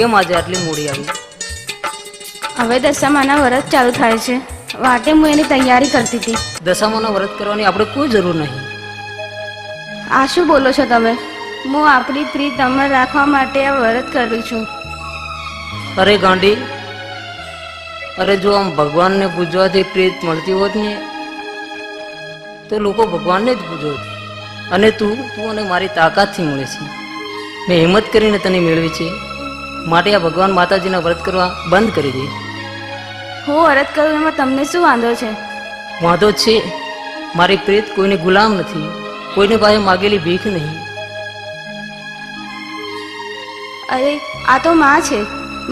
કેમ આજે આટલી મોડી આવી? હવે દશામાના વ્રત ચાલુ થાય છે, વાટે હું એની તૈયારી કરતી હતી. દશામાના વ્રત કરવાની આપણે કોઈ જરૂર નહીં. આ શું બોલો છો તમે? હું આપણી પ્રીત અમર રાખવા માટે આ વ્રત કરું છું. અરે ગાંડી, અરે જો આમ ભગવાનને પૂજવાથી પ્રીત મળતી હોત ને તો લોકો ભગવાનને જ પૂજો. અને તું અને મારી તાકાતથી મળે છે. મેં હિંમત કરીને તને મેળવી છે, માટે આ ભગવાન માતાજીના વ્રત કરવા બંધ કરી દે. હું વ્રત કરું એમાં તમને શું વાંધો છે? વાંધો છે, મારી પ્રીત કોઈને ગુલામ નથી, કોઈને પાસે માગેલી ભીખ નહીં. અરે આ તો માં છે.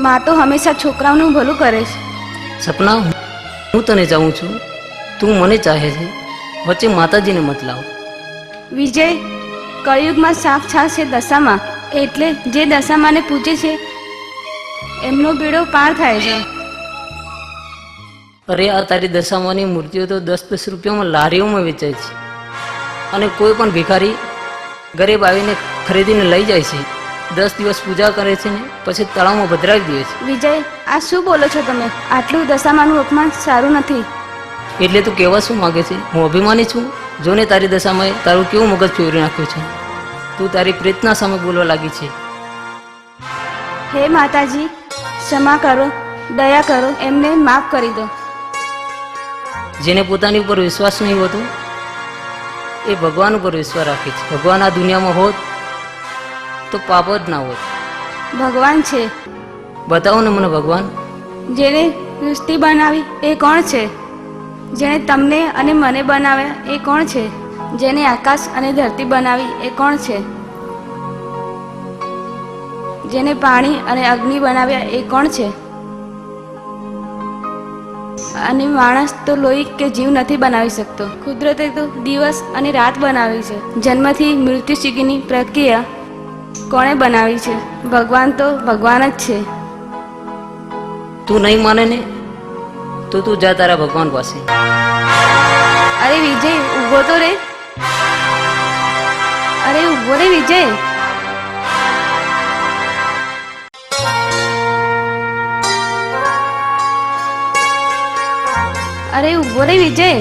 માં તો હંમેશા છોકરાઓનું ભલું કરે છે. સપના, હું તને ચાહું છું, તું મને ચાહે છે, વચ્ચે માતાજીને મત લાવ. વિજય, કળિયુગમાં સાક્ષાત છે દશામાં, એટલે જે દશામાને પૂજે છે એમનો બેડો પાર થાય છે. અરે આ તારી દશામાની મૂર્તિઓ તો 10-10 રૂપિયામાં લારીઓમાં વેચાય છે, અને કોઈ પણ ભિખારી ગરીબ આવીને ખરીદીને લઈ જાય છે. 10 દિવસ પૂજા કરે છે ને પછી તળાવમાં ભદ્રાવી દે છે. વિજય, આ શું બોલો છો તમે? આટલું દશામાનું અપમાન સારું નથી. એટલે તું કહેવા શું માગે છે? હું અભિમાની છું? જોને તારી દશામાં તારું કેવું મગજ ફેરવી નાખ્યું છે. તું તારી પ્રીતના સામે બોલવા લાગી છે. હે માતાજી, ક્ષમા કરો, દયા કરો, એમને માફ કરી દો. જેને પોતાની ઉપર વિશ્વાસ નહીં હોતો એ ભગવાન ઉપર વિશ્વાસ રાખે છે. ભગવાન આ દુનિયામાં હોત તો પાપ જ ના હોત. ભગવાન છે. બતાવો ને મને ભગવાન. જેને સૃષ્ટિ બનાવી એ કોણ છે? જેણે તમને અને મને બનાવ્યા એ કોણ છે? જેને આકાશ અને ધરતી બનાવી એ કોણ છે? જેને પાણી અને અગ્નિ બનાવ્યા એ કોણ છે? અને માણસ તો લોહી કે જીવ નથી બનાવી શકતો. કુદરતે તો દિવસ અને રાત બનાવી છે. જન્મથી મૃત્યુ સુધીની પ્રક્રિયા કોણે બનાવી છે? ભગવાન તો ભગવાન જ છે. તું નહીં માને ને તો તું જા તારા ભગવાન પાસે. અરે વિજય, ઊભો તો રે. અરે ઊભો રે વિજય. અરે ઊભો રે વિજય.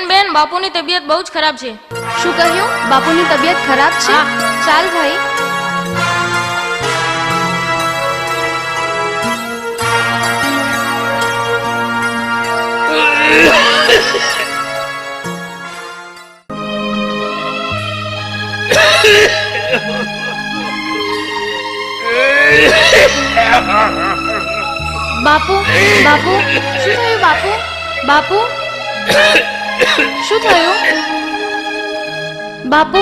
બેન, બાપુની તબિયત બહુ જ ખરાબ છે. શું કહ્યું? બાપુની તબિયત ખરાબ છે? ચાલ ભાઈ. બાપુ, બાપુ, શું થયું? બાપુ, બાપુ, શું થયું? બાપુ,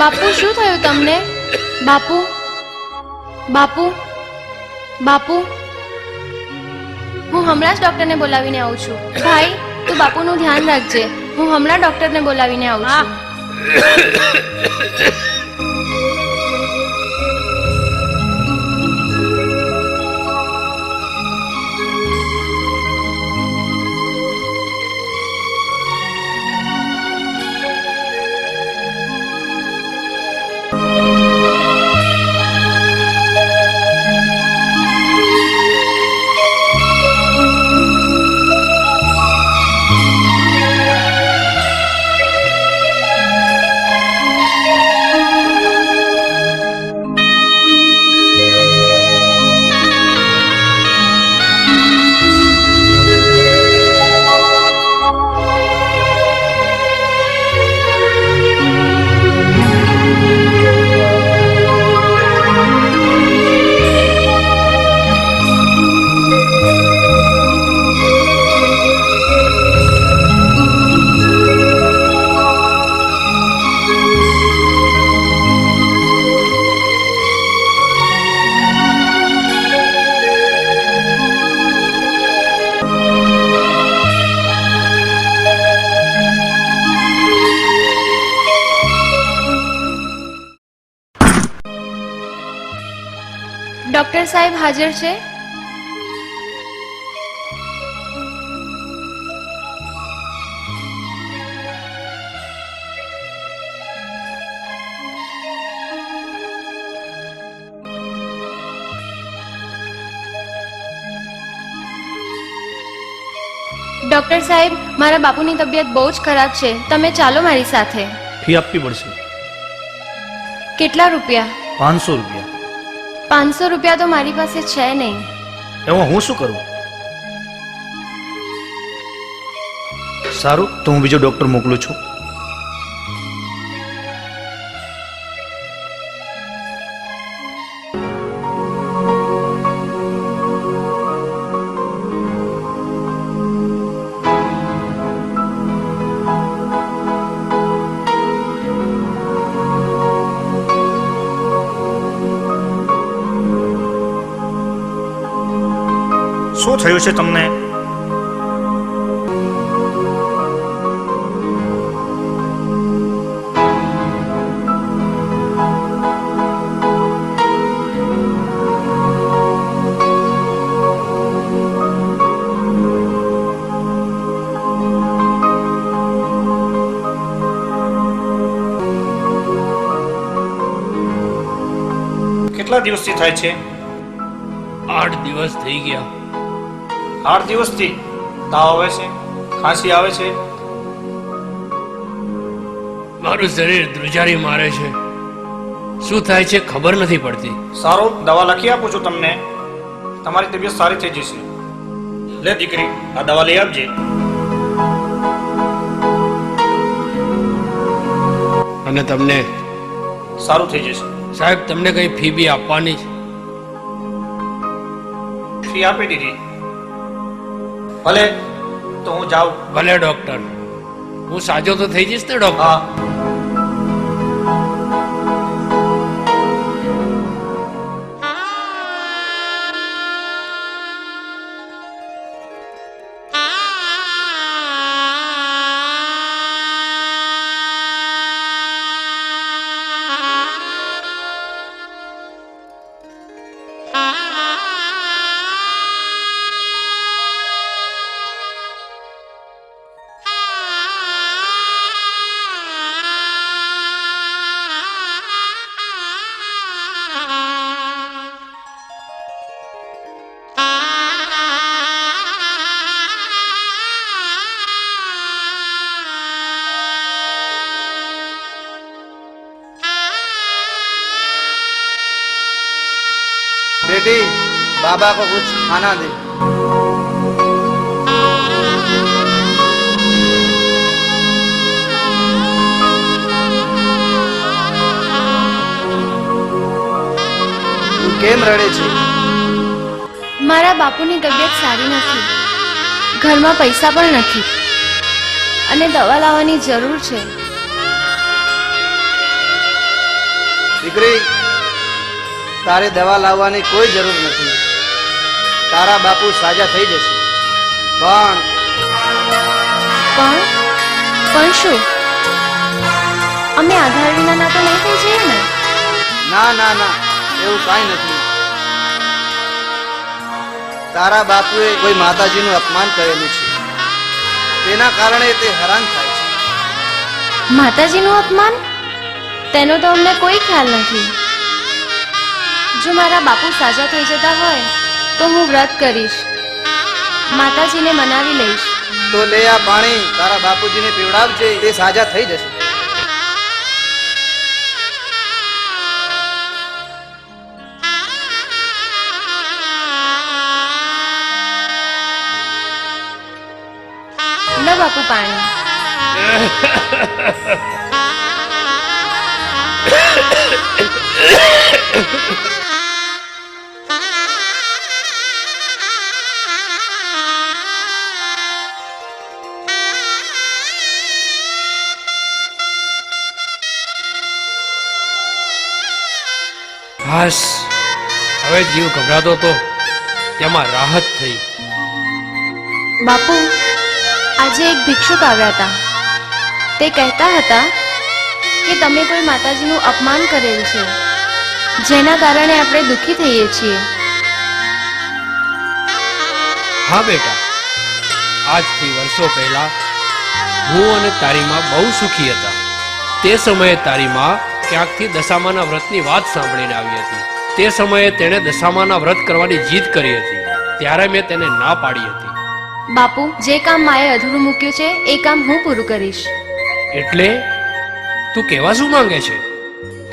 બાપુ, શું થયું તમને? બાપુ, બાપુ, બાપુ, હું હમણાં જ ડોક્ટરને બોલાવીને આવું છું. ભાઈ, તું બાપુનું ધ્યાન રાખજે. હું હમણાં ડોક્ટરને બોલાવીને આવું છું. ડોક્ટર સાહેબ હાજર છે? ડોક્ટર સાહેબ, મારા બાપુની તબિયત બહુ જ ખરાબ છે. તમે ચાલો મારી સાથે. ફી આપવી પડશે. કેટલા રૂપિયા? 500 રૂપિયા. 500 રૂપિયા તો મારી પાસે છે નહીં. એમાં હું શું કરું? સારું, તો હું બીજો ડોક્ટર મોકલું છું. શું થયું છે તમને? કેટલા દિવસથી થાય છે? 8 દિવસ થઈ ગયા. 8 દિવસથી તાવ આવે છે, ખાંસી આવે છે. મારું શરીર ધ્રુજારી મારે છે. શું થાય છે ખબર નથી પડતી. સારું, દવા લખી આપું છું તમને. તમારી તબિયત સારી થઈ જશે. લે દીકરી, આ દવા લઈ આપજે. અને તમને સારું થઈ જશે. સાહેબ, તમને કઈ ફી બી આપવાની છે? ફી આપી દીધી. ભલે, તો હું જાઉં. ભલે ડોક્ટર, હું સાજો તો થઈ જઈશ ને ડોક્ટર? હા. बेटी, बाबा को कुछ खाना दे. તું કેમ રડે છે? મારા બાપુની તબિયત સારી નથી. ઘરમાં પૈસા પણ નથી અને દવા લાવવાની જરૂર છે. દીકરી, તારે દવા લાવવાની કોઈ જરૂર નથી. તારા બાપુ સાજા થઈ જશે. પણ શું? અમે આધાર વિના તો નહીં થઈ જઈએ ને? ના ના ના, એવું કાંઈ નથી. તારા બાપુએ કોઈ માતાજીનું અપમાન કરેલું છે, તેના કારણે તે હેરાન થાય છે. માતાજીનું અપમાન? તેનો તો અમને કોઈ ખ્યાલ નથી. જો મારા બાપુ સાજા થઈ જતા હોય તો હું વ્રત કરીશ, માતાજીને મનાવી લઈશ. તો લે આ પાણી, તારા બાપુજીને પીવડાવજે, તે સાજા થઈ જશે. લો બાપુ પાણી. હાશ, હવે જીવ ગભરાતો તો તેમાં રાહત થઈ. બાપુ, આજે એક ભિક્ષુક આવ્યા હતા. તે કહેતા હતા કે તમે કોઈ માતાજીનું અપમાન કરેલ છે જેના કારણે આપણે દુઃખી થઈએ છીએ. હા બેટા, આજથી વર્ષો પહેલા હું અને તારી માં બહુ સુખી હતા. તે સમયે તારી માં ક્યાંકથી દશામાના વ્રતની વાત સાંભળીને આવી હતી. તે સમયે તેણે દશામાના વ્રત કરવાની જીદ કરી હતી. ત્યારે મેં તેને ના પાડી હતી. બાપુ, જે કામ માએ અધૂરું મૂક્યું છે એ કામ હું પૂરું કરીશ. એટલે તું કહેવા શું માંગે છે?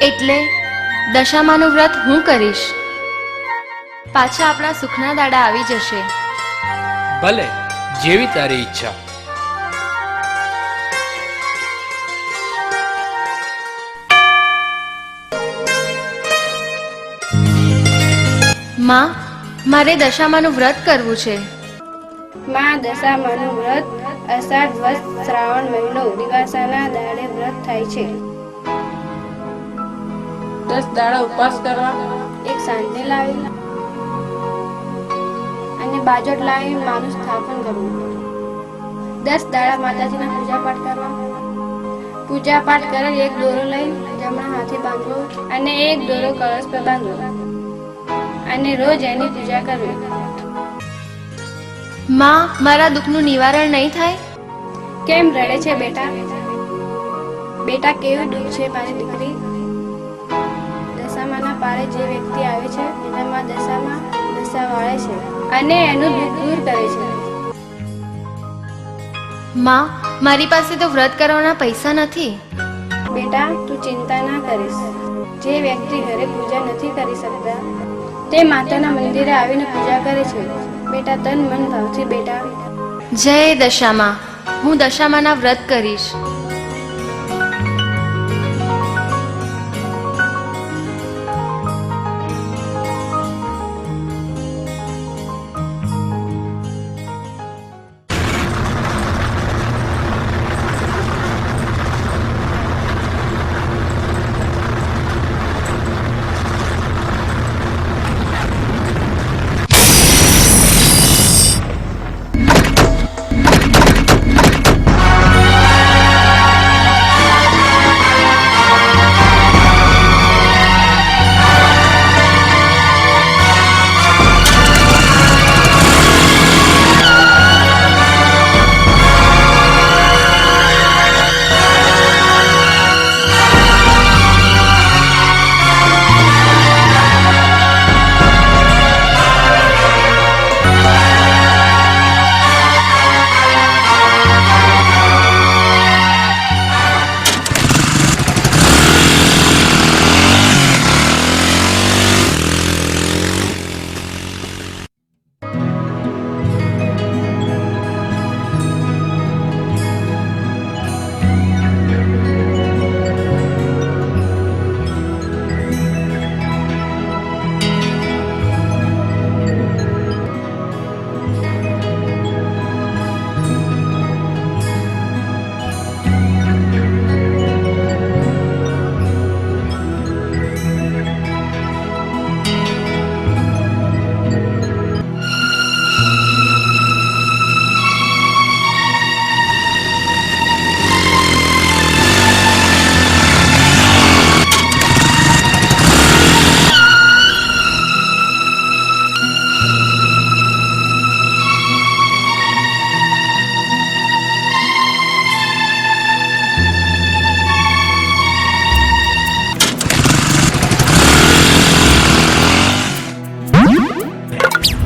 એટલે દશામાનું વ્રત હું કરીશ. પાછા આપણા સુખના દાડા આવી જશે. ભલે, જેવી તારી ઈચ્છા. માં, મારે દશામાનું વ્રત કરવું છે. માં, દશામાનું વ્રત અષાઢ વદ શ્રાવણ મહિનો દિવાસાના દાડે વ્રત થાય છે. 10 દાડા ઉપવાસ કરવા, એક સાંજે લાવી અને બાજોટ લાવી માનું સ્થાપન કરવું. 10 દાડા માતાજીના પૂજાપાઠ કરવા. પૂજાપાઠ કરી એક દોરો લઈ જમણા હાથે બાંધવો અને એક દોરો કળશ પર બાંધવો અને રોજ એની પૂજા કરવી. માં, મારા દુઃખનું નિવારણ નહીં થાય? કેમ રડે છે બેટા? બેટા, કેવું દુઃખ છે મારી દીકરી? દશામાના પારે જે વ્યક્તિ આવે છે એનામાં દશામાં દશા વાળે છે અને એનું દુઃખ દૂર કરે છે. માં, મારી પાસે તો વ્રત કરવાના પૈસા નથી. બેટા, તું ચિંતા ના કરીશ. જે વ્યક્તિ ઘરે પૂજા નથી કરી શકતા તે માતાના મંદિરે આવીને પૂજા કરે છે. બેટા, તન મન ભાવથી બેટા. જય દશામાં. હું દશામાના વ્રત કરીશ.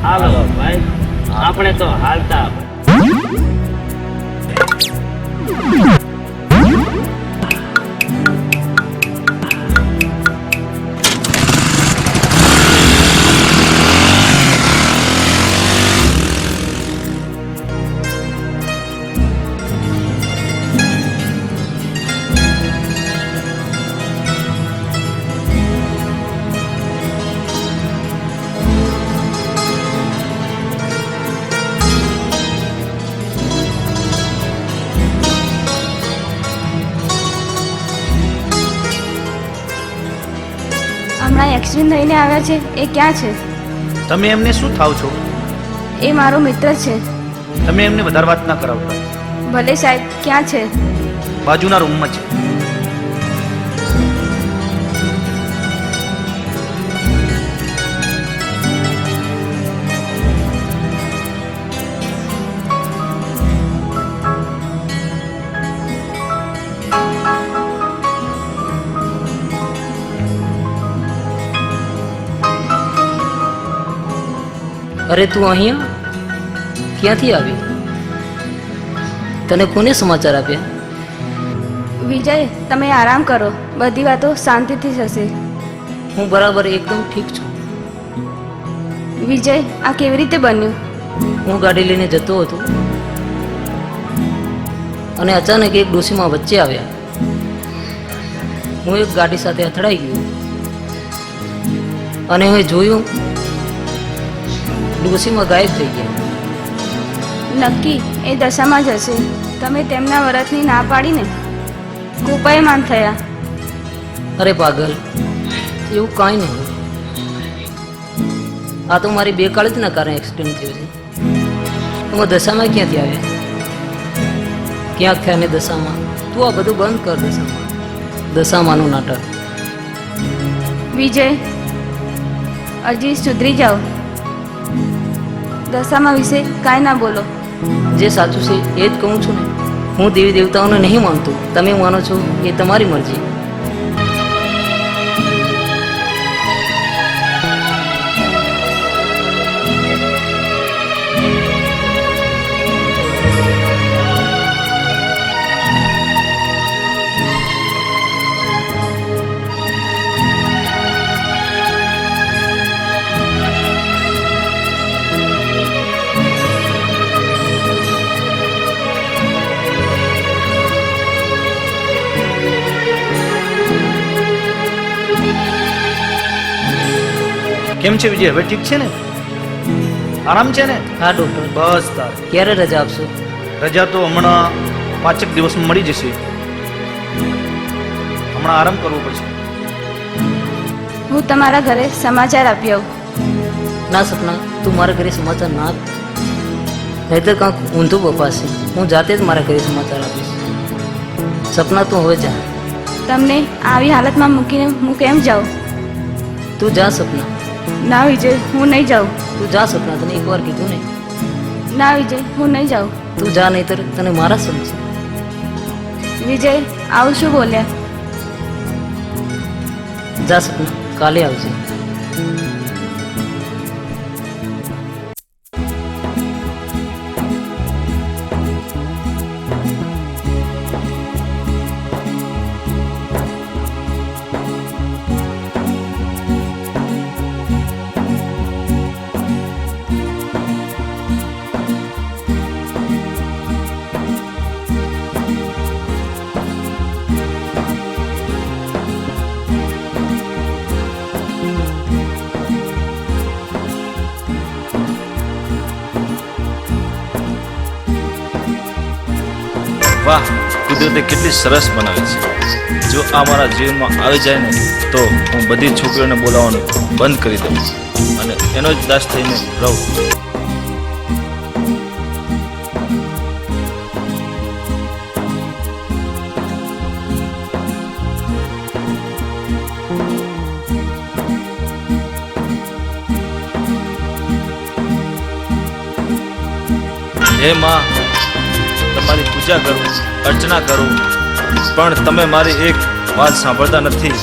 હાલો ભાઈ, આપણે તો હાલતા. હમણાં એક્સિડન્ટ થઈને આવ્યા છે એ ક્યાં છે? તમે એમને શું થાવ છો? એ મારો મિત્ર છે. તમે એમને વધારે વાત ના કરાવતા. ભલે સાહેબ, ક્યાં છે? બાજુના રૂમમાં છે. અરે તું અહીંયા ક્યાંથી આવી? તને કોને સમાચાર આપ્યા? વિજય, તમે આરામ કરો, બધી વાતો શાંતિથી થશે. હું બરાબર એકદમ ઠીક છું. વિજય, આ કેવી રીતે બન્યું? હું ગાડી લઈને જતો હતો અને અચાનક એક ડોશીમાં વચ્ચે આવ્યા. હું એક ગાડી સાથે અથડાઈ ગયો અને મેં જોયું ડોશીમાં ગાયબ થઈ ગયા. નક્કી એ દશામાં જ હશે. તમે તેમના વ્રતની ના પાડીને કૃપાયમાન થયા. અરે પાગલ, એવું કાંઈ નહીં. આ તો મારી બેકાળજીના કારણે એક્સિડન્ટ થયો છે. એમાં દશામાં ક્યાંથી આવ્યા? ક્યાંક થયા ને દશામાં? તું આ બધું બંધ કર. દશામાંનું નાટક. વિજય, હજી સુધરી જાઓ. દશામાં વિશે કાંઈ ના બોલો. જે સાચું છે એ જ કહું છું ને. હું દેવી દેવતાઓને નહીં માનતો. તમે માનો છો એ તમારી મરજી. કેમ છે વિજય? હવે ઠીક છે ને? આરામ છે ને? હા ડૉક્ટર. બસ તાર ક્યારે રજા આપશો? રજા તો હમણાં 5 દિવસમાં મળી જશે. હમણાં આરામ કરવો પડશે. હું તમારા ઘરે સમાચાર આપી આવું. ના સપના, તું મારા ઘરે સમાચાર ના આપ. નહીતર કાંક ઊંધું બપાશે. હું જાતે જ મારા ઘરે સમાચાર આપીશ. સપના, તું હવે જા. તમને આવી હાલતમાં મૂકીને હું કેમ જાઉં? તું જા સપના. ના વિજય, હું નહીં જાઉં. તું જા સપના, તને એકવાર કીધું ને. ના વિજય, હું નહીં જાઉં. તું જા, નહીતર તને મારા સમજશે. વિજય, આવું શું બોલ્યા? જા સપના, કાલે આવજે. વાહ, કુદરતે કેટલી સરસ બનાવી છે. જો આ મારા જીવનમાં આવી જાય ને તો હું બધી છોકરીઓને બોલાવવાનું બંધ કરી દઉં અને એનો જ દાસ થઈને રહું. હે માં, તમારી પૂજા કરું, અર્ચના કરું, પણ તમે મારી એક વાત સાંભળતા નથી.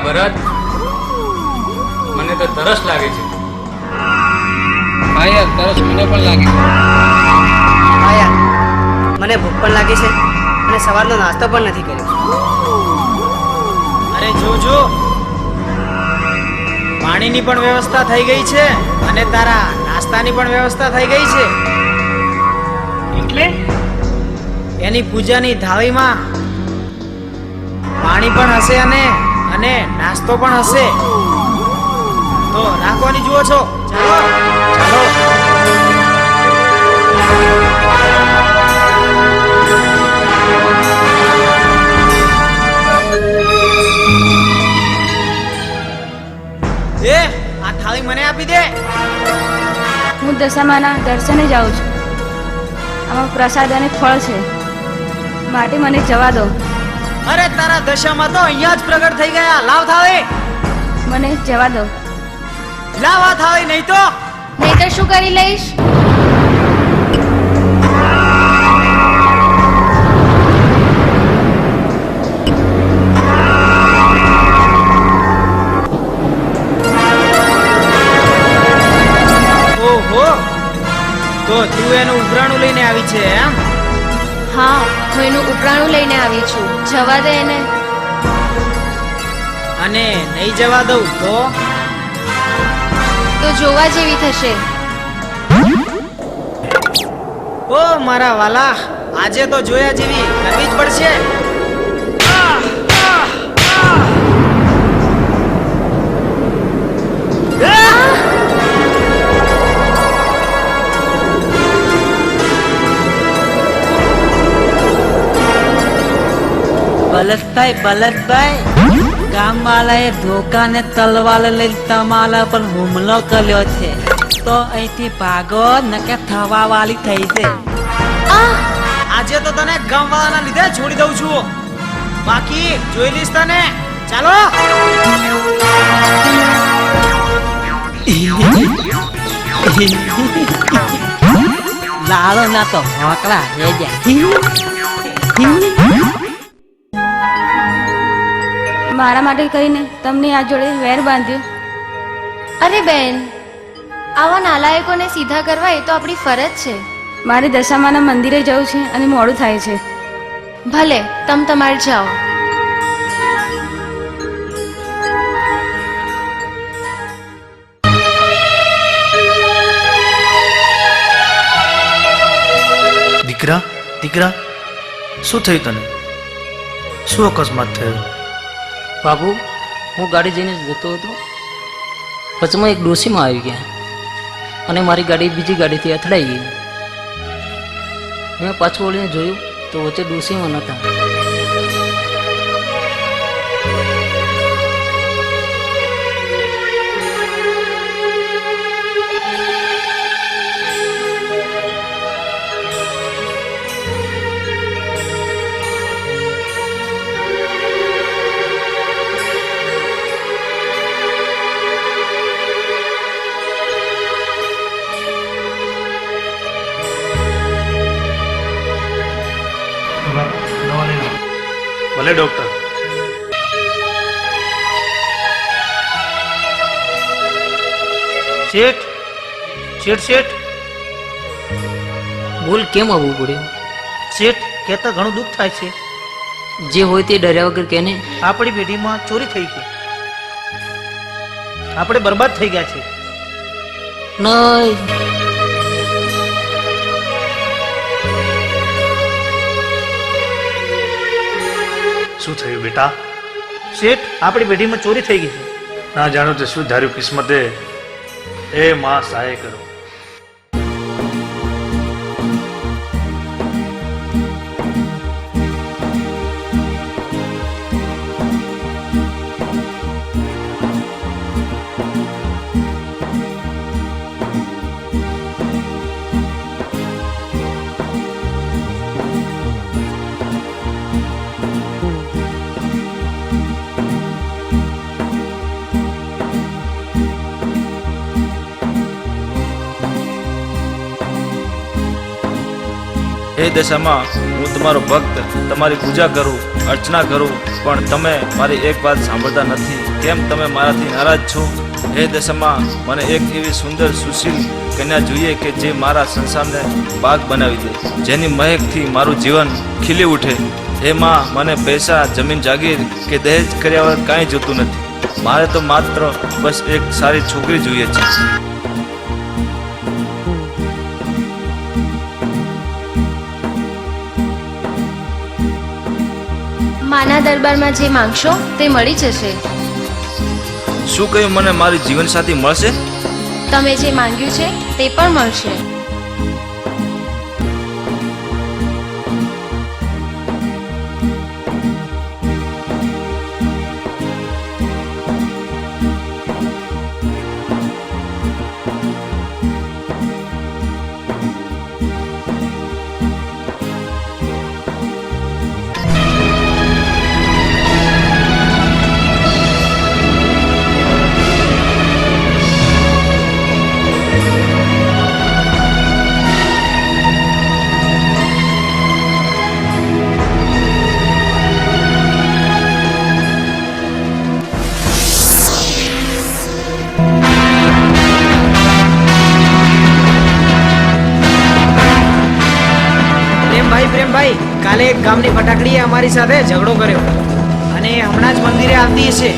ભરત, મને તો તરસ લાગે છે. હા યાર, તરસ મને પણ લાગી. હા યાર, મને ભૂખ પણ લાગી છે અને સવારનો નાસ્તો પણ નથી કર્યો. અરે જો જો, પાણીની પણ વ્યવસ્થા થઈ ગઈ છે અને તારા નાસ્તાની પણ વ્યવસ્થા થઈ ગઈ છે. એટલે એની પૂજાની થાળીમાં પાણી પણ હશે અને નાસ્તો પણ હશે. તો રાખવાની જુઓ છો. ચાલો એ આ થાળી મને આપી દે. હું દશામાના દર્શને જાઉં છું. આમાં પ્રસાદ અને ફળ છે, માટે મને જવા દો. અરે તારા દશામાં તો અહીંયા જ પ્રગટ થઈ ગયા. લાવ થાળી, મને જવા દો. લાવ આ થાળી, નહીં તો નહીતર શું કરી લઈશ? ઓહો, તો તું એનું ઉઘરાણું લઈને આવી છે એમ? હા, હું એનું ઉપરાણું લઈને આવી છું. જવા દે એને. અને નહીં જવા દઉં તો જોવા જેવી થશે. ઓ મારા વાલા, આજે તો જોયા જેવી કરવી જ પડશે. બલદભાઈ, ગામવાળાએ ધોકા ને તલવાર લઈ તમારા પર હુમલો કર્યો છે, તો અહીંથી ભાગો નકે થવા વાળી થઈ છે. આજે તો તને ગામવાળાના લીધે છોડી દઉં છું, બાકી જોઈ લઈશ તને. ચાલો. લાલો ના તો હોકલા હે મારા માટે કરીને તમને આ જોડે વેર બાંધ્યો. અરે બેન, આવા નાલાયકોને સીધા કરવા એ તો આપણી ફરજ છે. મારે દશામાના મંદિરે જવું છે અને મોડું થાય છે. ભલે, તમ તમારે જાઓ. દીકરા, દીકરા, શું થયું તને? શું અકસ્માત થયો? બાપુ, હું ગાડી જઈને જતો હતો, વચમાં એક ડોશીમાં આવી ગયા અને મારી ગાડી બીજી ગાડીથી અથડાઈ ગઈ. મેં પાછું વળીને જોયું તો વચ્ચે ડોશીમાં નહોતા. ભલે ડોક્ટર. શેઠ, શેઠ, શેઠ, બોલ, કેમ આવવું પડ્યું? શેઠ, કહેતા ઘણું દુઃખ થાય છે. જે હોય તે ડર્યા વગર કેને. આપણી પેઢીમાં ચોરી થઈ ગઈ, આપણે બરબાદ થઈ ગયા છે. નહીં, શું થયું બેટા? શેઠ, આપણી પેઢીમાં ચોરી થઈ ગઈ છે. ના જાણો તે શું ધાર્યું કિસ્મતે, એ માં સહાય કરો. હે દશામાં, હું તમારો ભક્ત તમારી પૂજા કરું, અર્ચના કરું, પણ તમે મારી એક વાત સાંભળતા નથી. કેમ તમે મારાથી નારાજ છો? હે દશામાં, મને એક એવી સુંદર સુશીલ કન્યા જોઈએ કે જે મારા સંસારને બાગ બનાવી દે, જેની મહેકથી મારું જીવન ખીલી ઉઠે. હે માં, મને પૈસા, જમીન જાગીર કે દહેજ કર્યા વગર કાંઈ જોતું નથી. મારે તો માત્ર બસ એક સારી છોકરી જોઈએ છે. માના દરબારમાં જે માંગશો તે મળી જશે. શું કહ્યું? મને મારી જીવનસાથી મળશે? તમે જે માંગ્યું છે તે પણ મળશે. પ્રેમભાઈ, કાલે એક ગામની ફટાકડીએ અમારી સાથે ઝઘડો કર્યો અને હમણાં જ મંદિરે આવતી છે.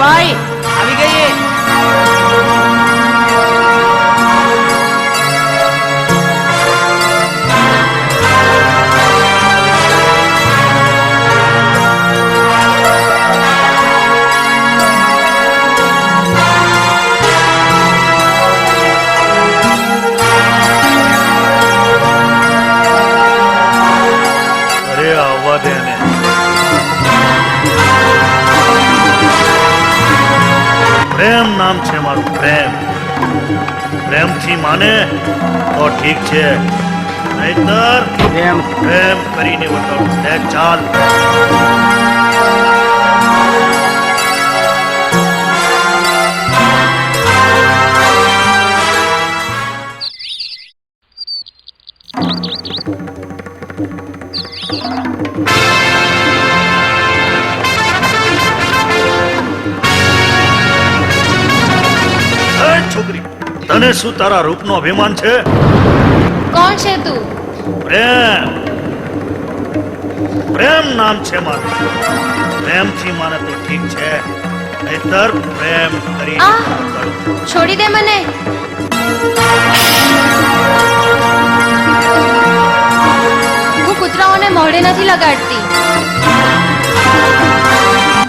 ભાઈ આવી ગઈ. અરે આવવા દે ને. પ્રેમ નામ છે મારું. પ્રેમથી માને તો ઠીક છે, નહીતર પ્રેમ કરીને બતાવું. ચાલ. છોકરી, તને શું તારા રૂપનો અભિમાન છે? કોણ છે તું? પ્રેમ નામ છે મારું. પ્રેમથી માને તો ઠીક છે, નહીતર પ્રેમ કરી. છોડી દે મને. હું કૂતરાઓને મોઢે નથી લગાડતી.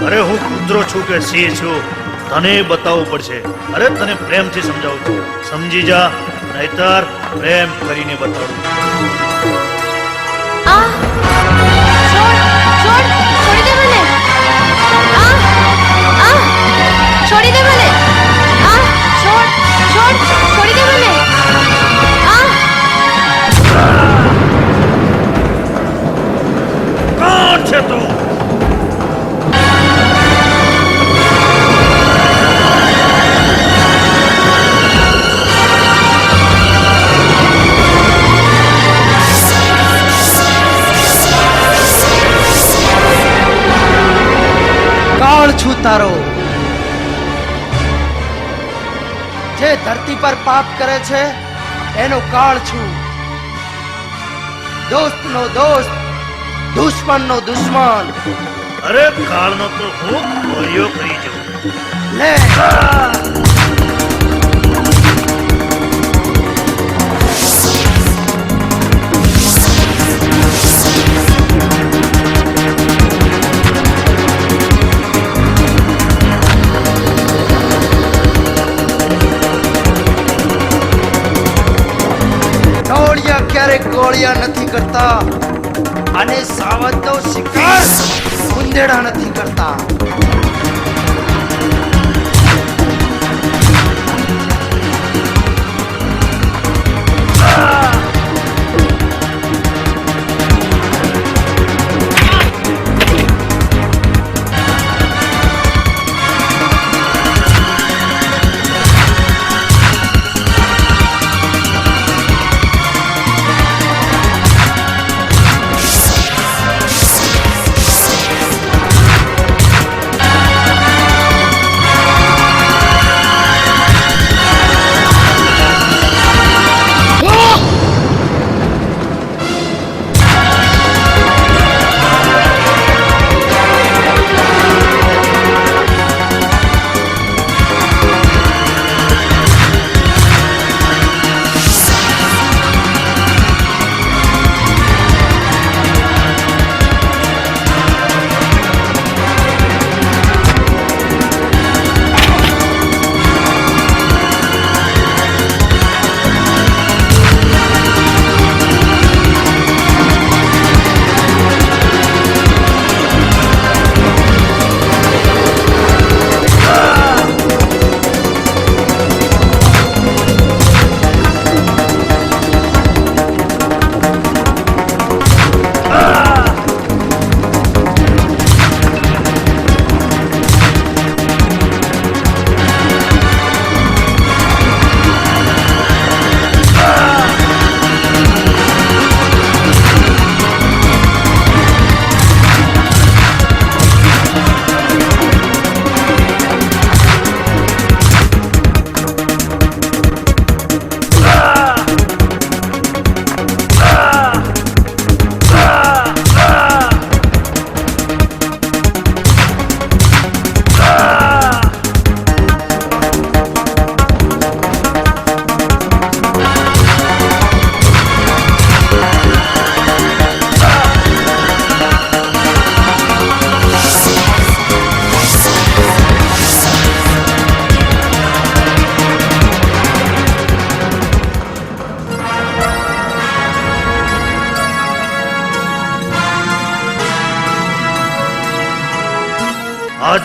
અરે હું કૂતરો છું કે સિંહ છું તને બતાવવું પડશે. અરે તને પ્રેમથી સમજાવું છું, સમજી જા, નહીતર પ્રેમ કરીને બતાવું. છોડી દે મને. છોડી દે મને. છોડી દે મને. કોણ છે તું? કાળ છું તારો. જે ધરતી પર પાપ કરે છે એનો કાળ છું. દોસ્તનો દોસ્ત, દુશ્મનનો દુશ્મન. અરે કાળનો તો હું ગોળીઓ કરી જાઉં. લે ક્યારેક ગોળિયા નથી કરતા અને સાવજનો શિકાર ઉંદેડા નથી કરતા.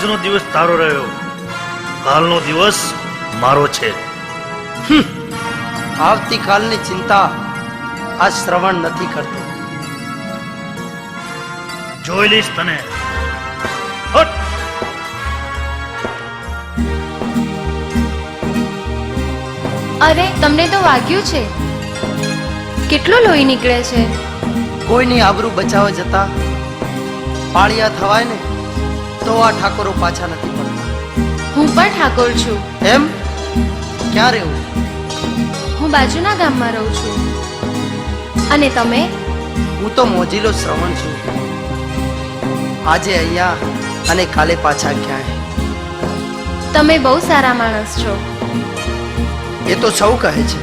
આજનો દિવસ તારો રહ્યો, કાલનો દિવસ મારો છે. આવતીકાલની ચિંતા આ શ્રવણ નથી કરતો. જોઈ લઈશ તને. હટ! અરે તમને તો વાગ્યું છે. કેટલું લોહી નીકળે છે. કોઈની આબરૂ બચાવવા જતા પાળિયા થવાય ને તો આ ઠાકોરો પાછા નથી પડતા. હું પણ ઠાકોર છું. એમ? ક્યાં રહેવું? હું બાજુના ગામમાં રહું છું. અને તમે? હું તો મોજીલો શ્રવણ છું. આજે અહીંયા અને કાલે પાછા ક્યાંય. તમે બહુ સારા માણસ છો. એ તો સૌ કહે છે.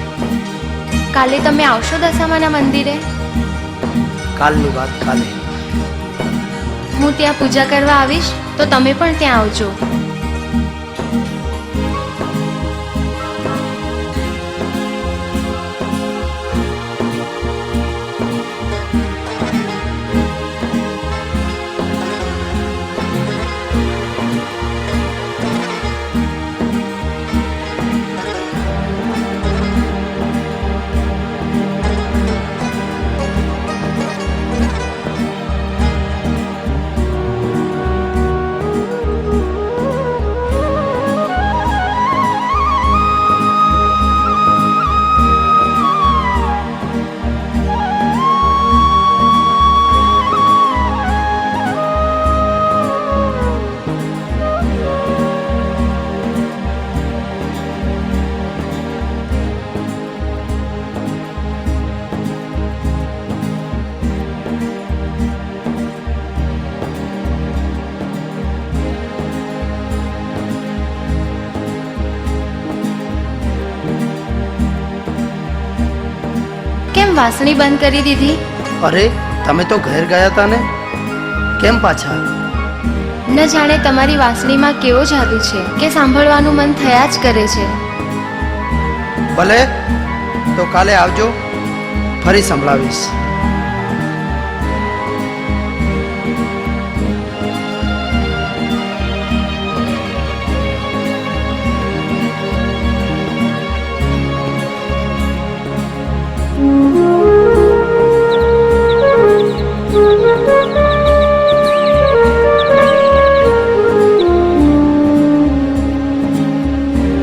કાલે તમે આવશો દશામાના મંદિરે? કાલની વાત કાલે. હું ત્યાં પૂજા કરવા આવીશ તો તમે પણ ત્યાં આવજો. કેમ વાસણી બંધ કરી દીધી? અરે તમે તો ઘેર ગયા હતા ને, કેમ પાછા? ન જાણે તમારી વાસણીમાં કેવો જાદુ છે કે સાંભળવાનું મન થયા જ કરે છે. ભલે, તો કાલે આવજો, ફરી સંભળાવીશ.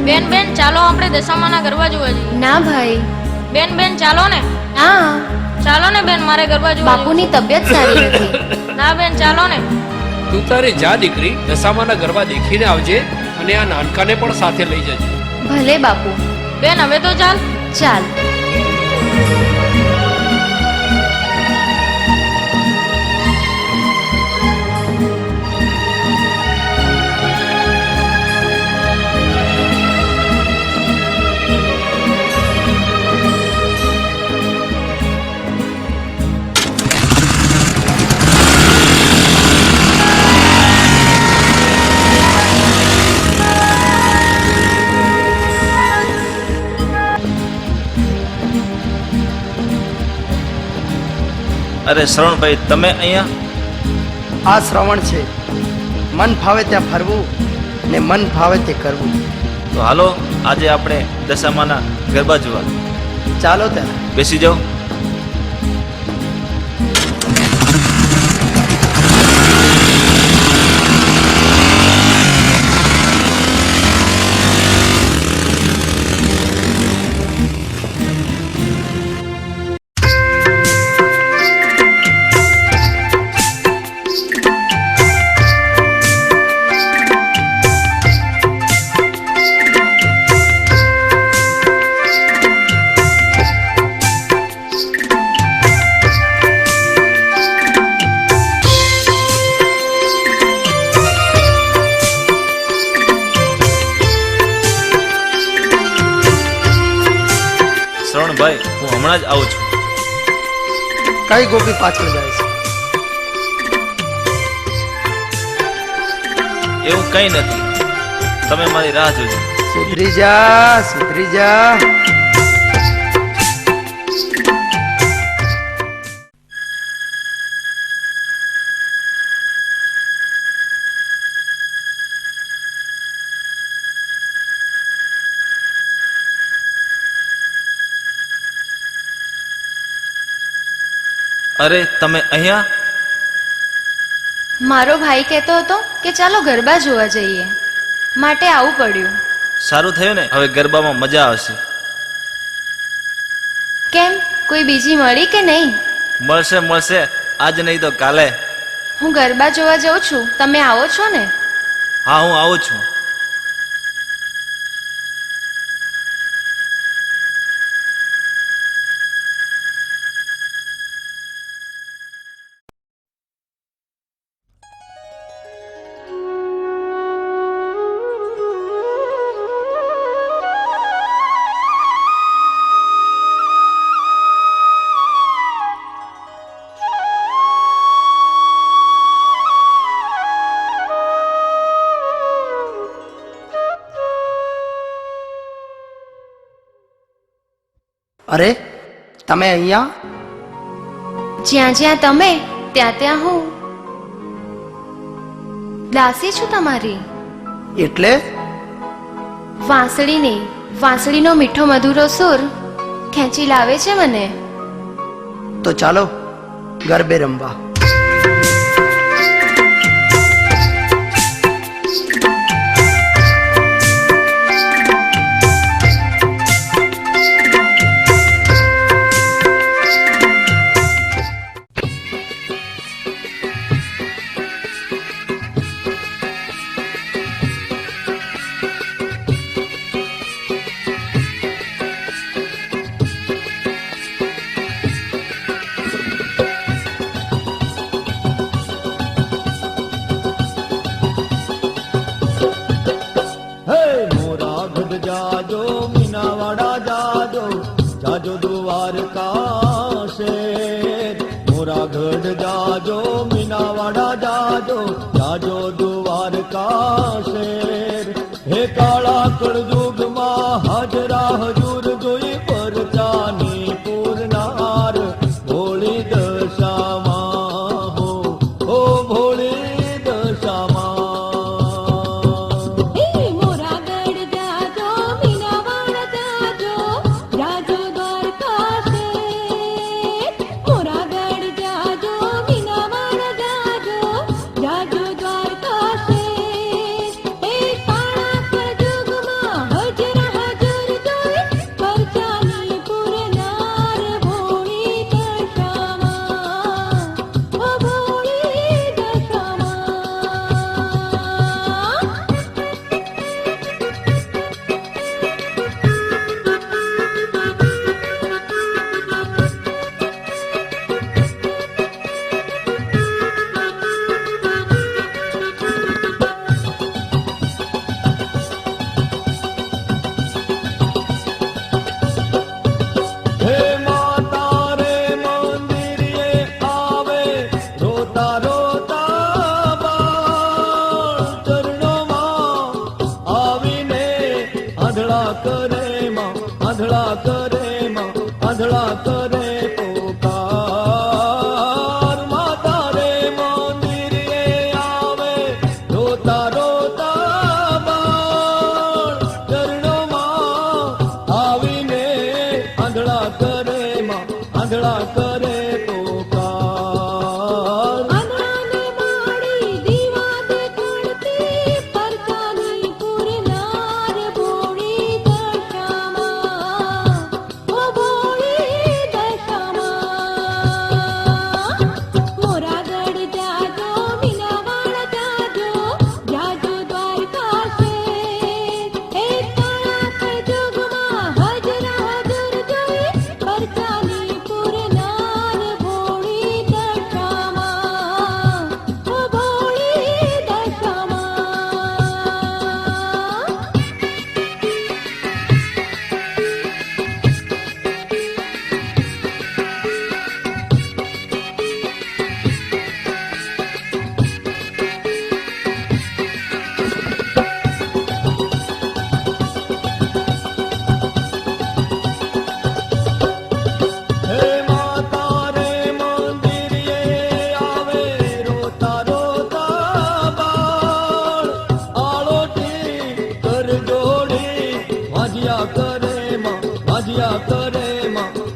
બેન બેન ચાલો આપણે દશામાના ગરબા જોવા જઈએ. ના ભાઈ. બેન બેન ચાલો ને. હા ચાલો ને બેન, મારે ગરબા જોવા બાપુની તબિયત સારી નથી. ના બેન ચાલો ને. તું તારે જા દીકરી, દશામાના ગરબા દેખીને આવજે અને આ નાનકાને પણ સાથે લઈ જજે. ભલે બાપુ. બેન હવે તો ચાલ. ચાલ. અરે શ્રવણભાઈ, તમે અહીંયા? આ શ્રવણ છે. મન ફાવે ત્યાં ફરવું ને મન ફાવે તે કરવું. તો હાલો આજે આપણે દશામાના ગરબા જોવા. ચાલો ત્યારે. બેસી જાઓ. શ્રવણભાઈ, હું હમણાં જ આવું છું. કઈ ગોપી પાછળ જાય છે? એવું કંઈ નથી, તમે મારી રાહ જોજો. સુધરી જા, સુધરી જા. અરે તમે અહીંયા? મારો ભાઈ કહેતો હતો કે ચાલો ગરબા જોવા જઈએ, માટે આવું પડ્યું. સારું થયું ને, હવે ગરબામાં મજા આવશે. કેમ, કોઈ બીજી મળી કે નહીં? મળશે મળશે, આજ નહીં તો કાલે. હું ગરબા જોવા જઉં છું, તમે આવો છો ને? હા, હું આવું છું. અરે તમે અહીંયા? જ્યાં જ્યાં તમે ત્યાં ત્યાં હું. દાસી છું તમારી. એટલે? વાંસળીની, વાંસળીનો મીઠો મધુરો સુર ખેંચી લાવે છે મને. તો ચાલો ગરબે રમવા.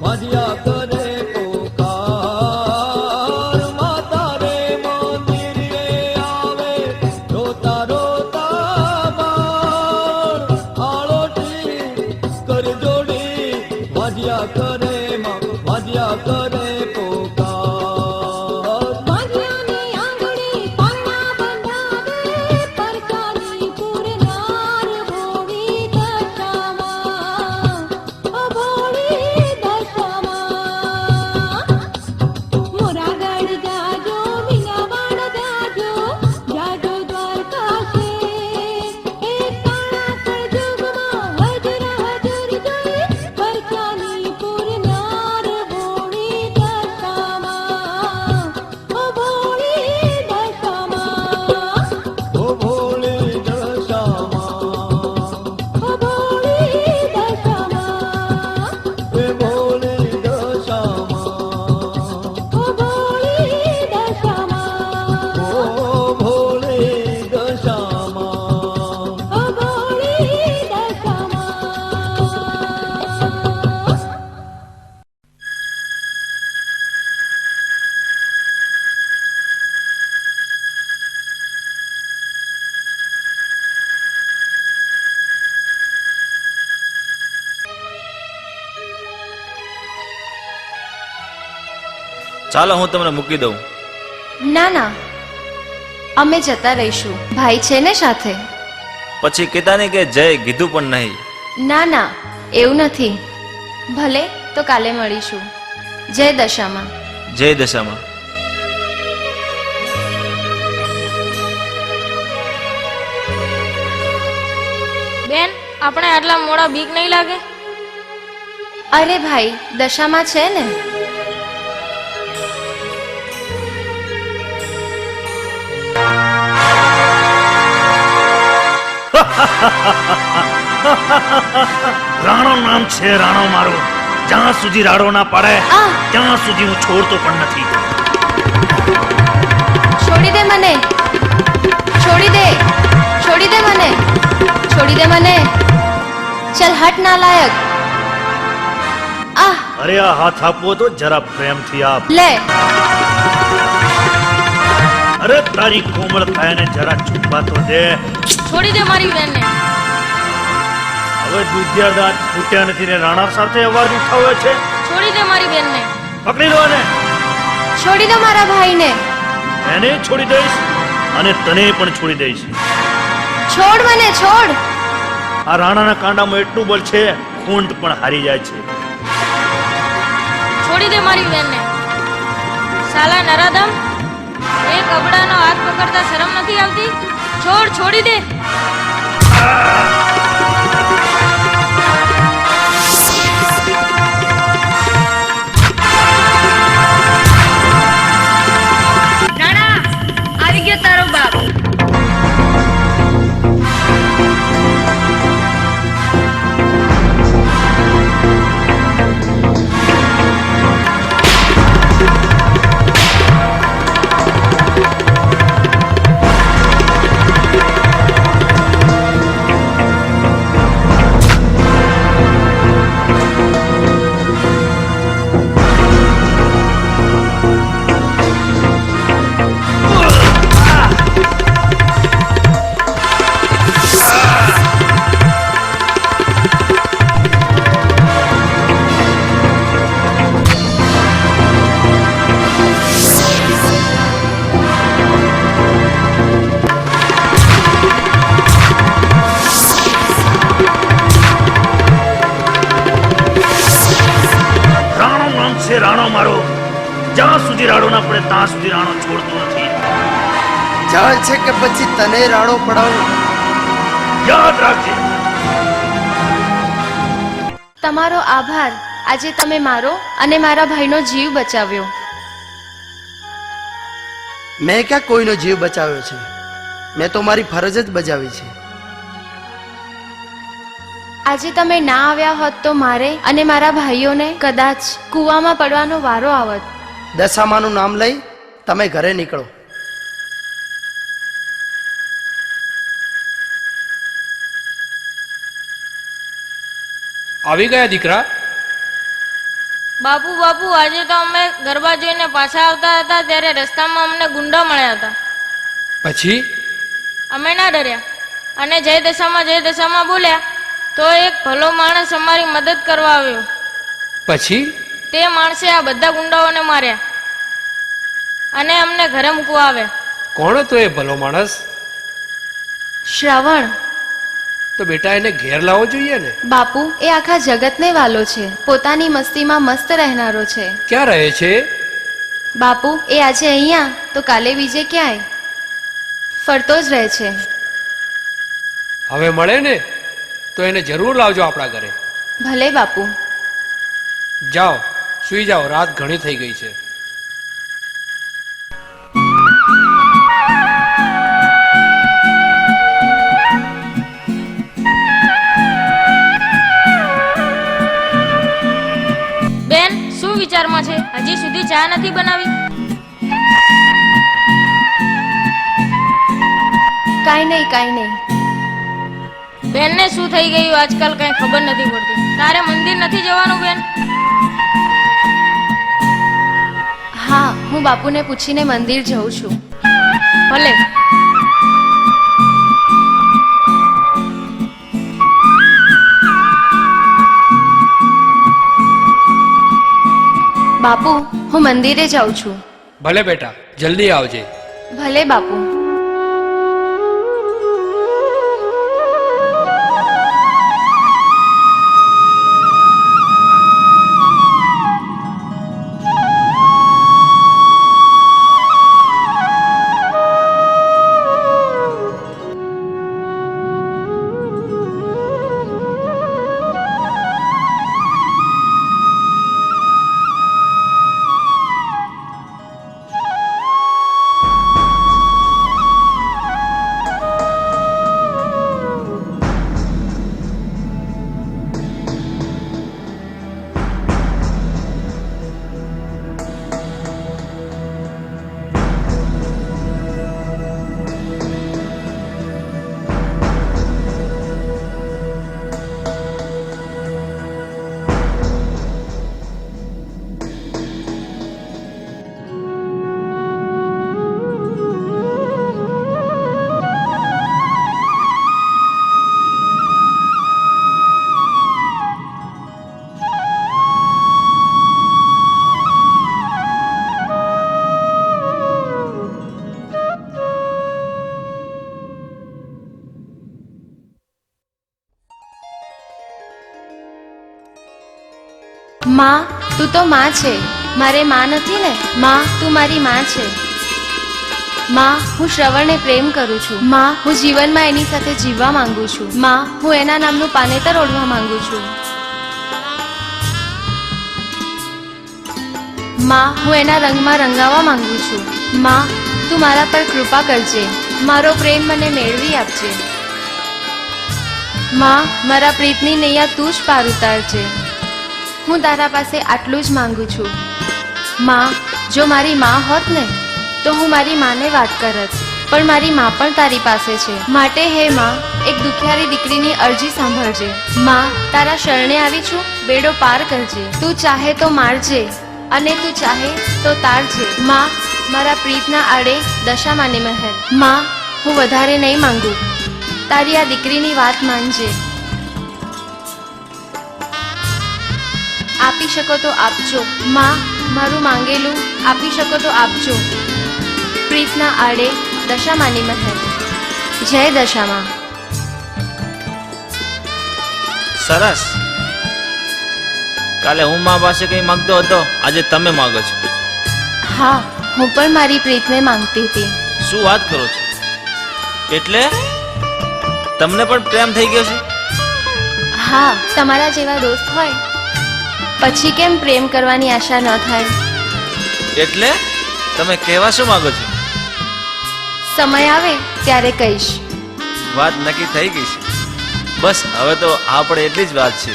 વાજ્યા કરે પોકાર વાજ્યા કરે માં વાજ્યા કરે પોકાર વાજ્યાની આંગળી પાણા બંધાવે પરચાની પુરનાર ભોળી દશામાં ઓ ભોળી દશામાં મોરાગઢ જાજો વિનાવાડ જાજો જાજો દ્વારકા છે એક કાળા કળજુગમાં હજર હજર જોઈ પરચાની પુરનાર ભોળી દશામાં ઓ ભોળી દશામાં ઓ ભોળી દશામાં ઓ ભોળી દશામાં એ ભોળી દશામાં ઓ ભોળી દશામાં ઓ ભોળી દશામાં ઓ ભોળી દશામાં ચાલો હું તમને મૂકી દઉં. ના ના, અમે જતા રહીશું. ભાઈ છે ને સાથે? પછી કહેતા નહીં કે જય કીધું પણ નહીં. ના ના, એવું નથી. ભલે તો કાલે મળીશું. જય દશામાં. જય દશામાં. બેન આપણે આટલા મોડા બીક નહીં લાગે? અરે ભાઈ, દશામાં છે ને. રાણો નામ છે રાણો મારો. જ્યાં સુધી રાડો ના પાડે ત્યાં સુધી હું છોડતો પણ નથી. છોડી દે મને, છોડી દે, છોડી દે મને, છોડી દે મને. ચલ હટ નાલાયક. અરે આ હાથ આપવો તો જરા પ્રેમથી આપ. લે. અરે તારી કોમળ કાયાને જરા ચૂપવા તો દે. છોડી દે મારી બેનને. હવે દૂધિયા દાંત ફૂટ્યા નથી ને રાણા સાથે અવાજ ઉઠાવે છે. છોડી દે મારી બેનને. પકડી લો ને. છોડી દો મારા ભાઈને. એને છોડી દઈશ અને તને પણ છોડી દઈશ. છોડ મને, છોડ. આ રાણાના કાંડામાં એટલું બળ છે ખૂંટ પણ હારી જાય છે. છોડી દે મારી બેનને. સાલા નરાધમ, એક અબડાનો હાથ પકડતા શરમ નથી આવતી? છોડ, છોડી દે. નાના, આવી ગયો તારો બાપ. રાણો મારો. જ્યાં સુધી રાડો ના પડે ત્યાં સુધી રાણો છોડતો નથી. જાણ છે કે પછી તને રાડો પડાવું. યાદ રાખજે. તમારો આભાર. આજે તમે મારો અને મારા ભાઈનો જીવ બચાવ્યો. મેં ક્યાં કોઈનો જીવ બચાવ્યો છે? મેં તો મારી ફરજ જ બજાવી છે. આજે તમે ના આવ્યા હોત તો મારે અને મારા ભાઈઓને કદાચ કૂવામાં પડવાનો વારો આવત. દશામાનું નામ લઈ તમે ઘરે નીકળો. આવી ગયા દીકરા? બાપુ બાપુ, આજે તો અમે ગરબા જોઈને પાછા આવતા હતા ત્યારે રસ્તામાં અમને ગુંડા મળ્યા હતા. પછી અમે ના ડર્યા અને જય દશામાં બોલ્યા તો એક ભલો માણસ અમારી મદદ કરવા આવ્યો. પછી તે માણસે આ બધા ગુંડાઓને માર્યા અને અમને ઘરે મૂકવા આવે. કોણ હતો એ ભલો માણસ? શ્રવણ. તો બેટા એને ઘેર લાવવો જોઈએ ને. બાપુ એ આખા જગતને વાલો છે, પોતાની મસ્તીમાં મસ્ત રહેનારો છે. ક્યાં રહે છે? બાપુ એ આજે અહીંયા તો કાલે બીજે ક્યાંય ફરતો જ રહે છે. હવે મળે ને તો એને જરૂર લાવજો આપણા ઘરે. ભલે બાપુ. જાઓ સુઈ જાઓ, રાત ઘણી થઈ ગઈ છે. બેન શું વિચારમાં છે? હજી સુધી ચા નથી બનાવી? કાંઈ નહીં કાંઈ નહીં. બેનને શું થઈ ગયું આજકાલ કઈ ખબર નથી પડતી. તારે મંદિર નથી જવાનું બેન? હા, હું બાપુને પૂછીને મંદિર જઉં છું. ભલે. બાપુ હું મંદિરે જાઉં છું. ભલે બેટા, જલ્દી આવજે. ભલે બાપુ. માં, તું તો માં છે, મારે માં નથી ને. માં, તું મારી માં છે. માં, હું શ્રવણને પ્રેમ કરું છું. માં, હું જીવનમાં એની સાથે જીવવા માંગુ છું. માં, હું એના નામનું પાનેતર ઓઢવા માંગુ છું. માં, હું એના રંગમાં રંગાવા માંગુ છું. માં, તું મારા પર કૃપા કરજે, મારો પ્રેમ મને મેળવી આપજે. માં, મારા પ્રીતની નૈયા તું જ પાર ઉતારજે. હું તારા પાસે આટલું જ માંગુ છું. માં, જો મારી માં હોત ને તો હું મારી માને વાત કરત, પણ મારી માં પણ તારી પાસે છે. માટે હે માં, એક દુખિયારી દીકરીની અરજી સાંભળજે. માં, તારા શરણે આવી છું, બેડો પાર કરજે. તું ચાહે તો મારજે અને તું ચાહે તો તારજે. માં, મારા પ્રીતના આડે દશામાને મહેર. માં, હું વધારે નહીં માંગુ, તારી આ દીકરીની વાત માનજે. આપી શકો તો આપજો. માં, મારું માંગેલું આપી શકો તો આપજો. પ્રીતના આડે દશામાની મહેર. જય દશામાં. સરસ. કાલે હું મા પાસે કઈ માંગતો હતો, આજે તમે માંગો છો. હા, હું પણ મારી પ્રીતને માંગતી હતી. શું વાત કરો છો? એટલે તમને પણ પ્રેમ થઈ ગયો છે? હા, તમારા જેવા દોસ્ત હોય પછી કેમ પ્રેમ કરવાની આશા ન થાય? એટલે તમે કહેવા શું માંગો છો? સમય આવે ત્યારે કહીશ. વાત નક્કી થઈ ગઈ છે. બસ હવે તો આપણે એટલી જ વાત છે.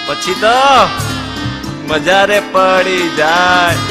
પછી તો મજા રે પડી જાય.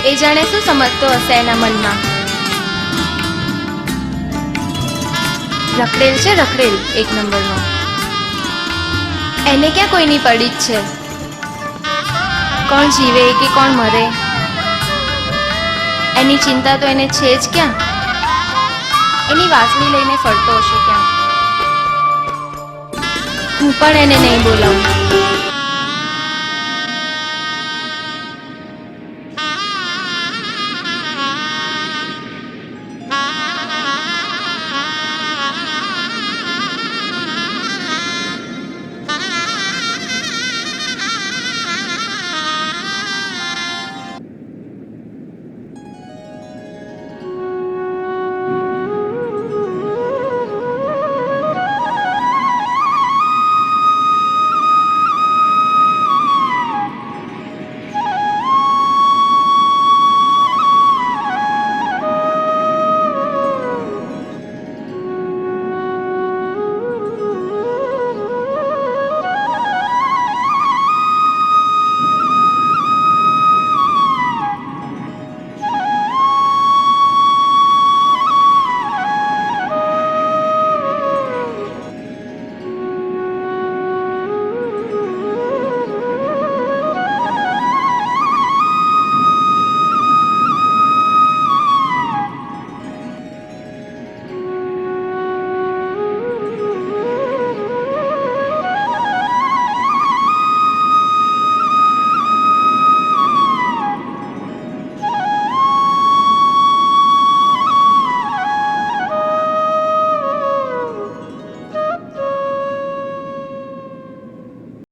એ જાણે શું સમજતો હશે એના મનમાં. રખડેલ છે રખડેલ એક નંબરનો. એને ક્યાં કોઈની પડી જ છે. કોણ જીવે કે કોણ મરે એની ચિંતા તો એને છે જ ક્યાં. એની વાસળી લઈને ફરતો હશે ક્યાં. હું પણ એને નહીં બોલાવું.